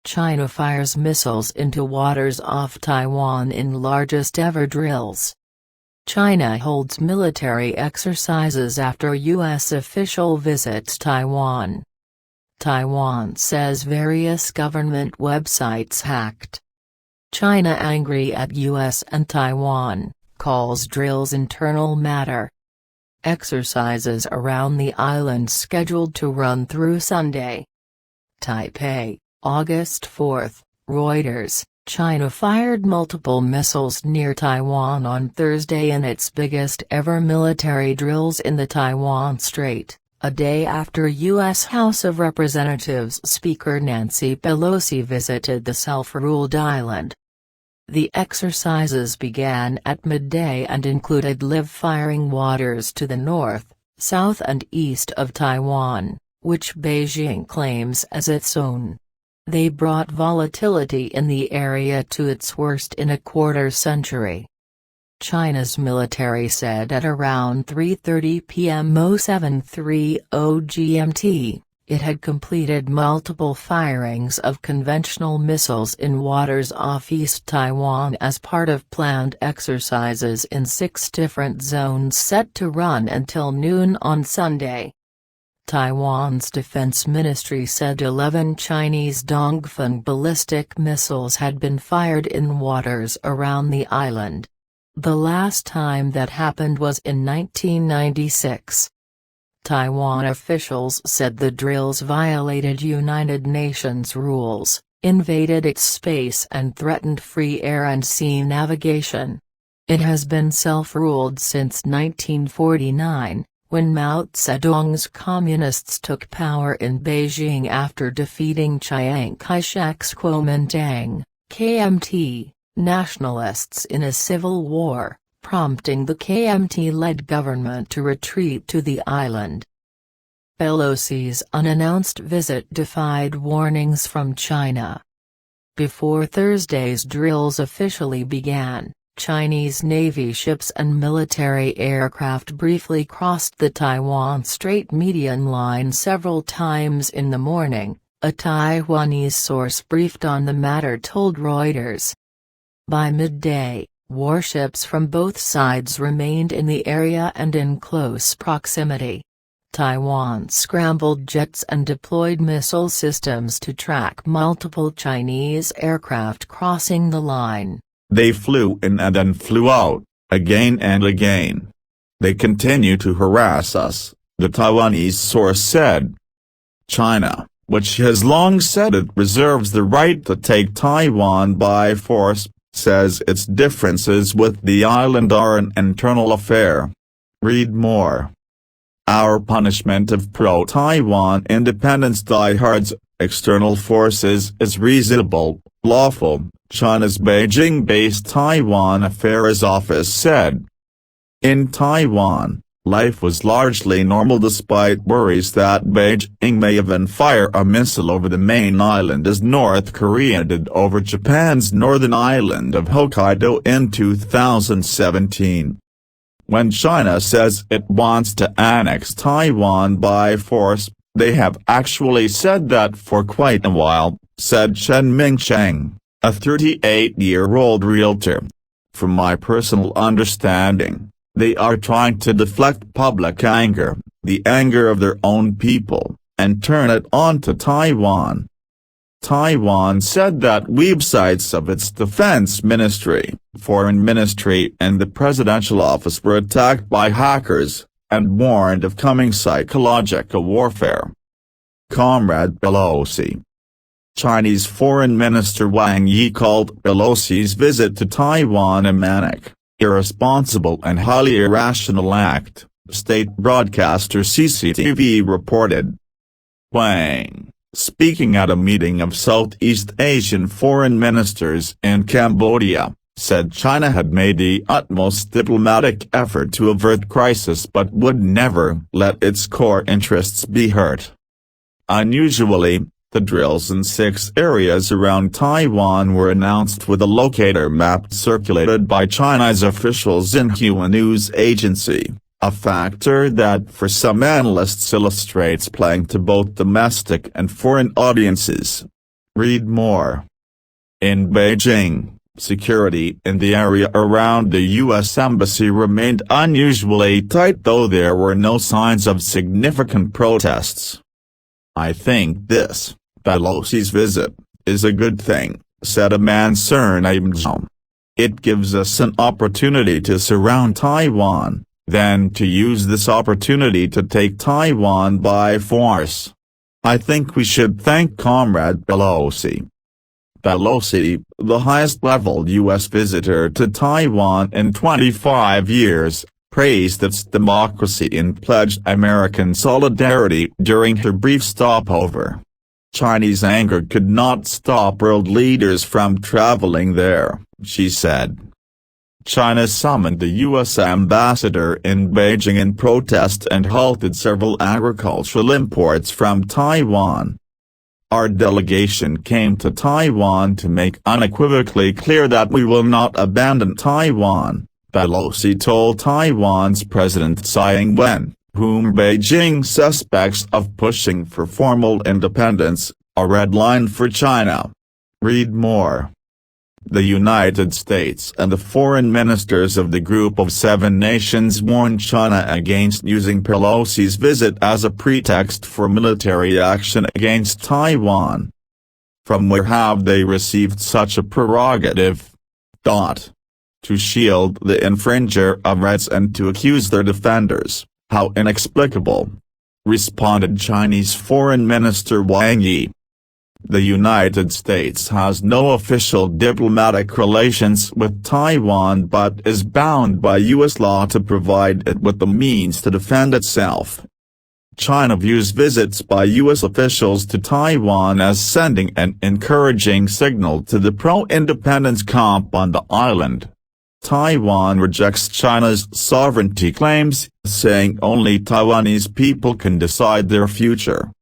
China fires missiles into waters off Taiwan in largest ever drills. China holds military exercises after U.S. official visits Taiwan. Taiwan says various government websites hacked. China angry at U.S. and Taiwan, calls drills internal matter. Exercises around the island scheduled to run through Sunday. Taipei, August 4, Reuters. China fired multiple missiles near Taiwan on Thursday in its biggest ever military drills in the Taiwan Strait, a day after U.S. House of Representatives Speaker Nancy Pelosi visited the self-ruled island. The exercises began at midday and included live-firing waters to the north, south and east of Taiwan, which Beijing claims as its own. They brought volatility in the area to its worst in a quarter-century. China's military said at around 3:30 p.m. 0730 GMT, it had completed multiple firings of conventional missiles in waters off East Taiwan as part of planned exercises in 6 different zones set to run until noon on Sunday. Taiwan's defense ministry said 11 Chinese Dongfeng ballistic missiles had been fired in waters around the island. The last time that happened was in 1996. Taiwan officials said the drills violated United Nations rules, invaded its space and threatened free air and sea navigation. It has been self-ruled since 1949. When Mao Zedong's Communists took power in Beijing after defeating Chiang Kai-shek's Kuomintang, KMT, nationalists in a civil war, prompting the KMT-led government to retreat to the island. Pelosi's unannounced visit defied warnings from China. Before Thursday's drills officially began, Chinese Navy ships and military aircraft briefly crossed the Taiwan Strait median line several times in the morning, a Taiwanese source briefed on the matter told Reuters. By midday, warships from both sides remained in the area and in close proximity. Taiwan scrambled jets and deployed missile systems to track multiple Chinese aircraft crossing the line. They flew in and then flew out, again and again. They continue to harass us, the Taiwanese source said. China, which has long said it reserves the right to take Taiwan by force, says its differences with the island are an internal affair. Read more. Our punishment of pro-Taiwan independence diehards, external forces is reasonable, lawful, China's Beijing-based Taiwan Affairs Office said. In Taiwan, life was largely normal despite worries that Beijing may even fire a missile over the main island as North Korea did over Japan's northern island of Hokkaido in 2017. When China says it wants to annex Taiwan by force, they have actually said that for quite a while, said Chen Mingcheng, a 38-year-old realtor. From my personal understanding, they are trying to deflect public anger, the anger of their own people, and turn it onto Taiwan. Taiwan said that websites of its defense ministry, foreign ministry and the presidential office were attacked by hackers, and warned of coming psychological warfare. Comrade Pelosi. Chinese Foreign Minister Wang Yi called Pelosi's visit to Taiwan a manic, irresponsible and highly irrational act, state broadcaster CCTV reported. Wang, speaking at a meeting of Southeast Asian foreign ministers in Cambodia, said China had made the utmost diplomatic effort to avert crisis but would never let its core interests be hurt. Unusually, the drills in 6 areas around Taiwan were announced with a locator map circulated by China's officials in Xinhua news agency, a factor that for some analysts illustrates playing to both domestic and foreign audiences. Read more. In Beijing, security in the area around the U.S. Embassy remained unusually tight, though there were no signs of significant protests. "I think this, Pelosi's visit, is a good thing," said a man surnamed Zhang. "It gives us an opportunity to surround Taiwan, then to use this opportunity to take Taiwan by force. I think we should thank Comrade Pelosi." Pelosi, the highest-level U.S. visitor to Taiwan in 25 years, praised its democracy and pledged American solidarity during her brief stopover. Chinese anger could not stop world leaders from traveling there, she said. China summoned the U.S. ambassador in Beijing in protest and halted several agricultural imports from Taiwan. "Our delegation came to Taiwan to make unequivocally clear that we will not abandon Taiwan," Pelosi told Taiwan's President Tsai Ing-wen, whom Beijing suspects of pushing for formal independence, a red line for China. Read more. The United States and the foreign ministers of the Group of Seven Nations warned China against using Pelosi's visit as a pretext for military action against Taiwan. "From where have they received such a prerogative? To shield the infringer of rights and to accuse their defenders, how inexplicable," responded Chinese Foreign Minister Wang Yi. The United States has no official diplomatic relations with Taiwan but is bound by U.S. law to provide it with the means to defend itself. China views visits by U.S. officials to Taiwan as sending an encouraging signal to the pro-independence camp on the island. Taiwan rejects China's sovereignty claims, saying only Taiwanese people can decide their future.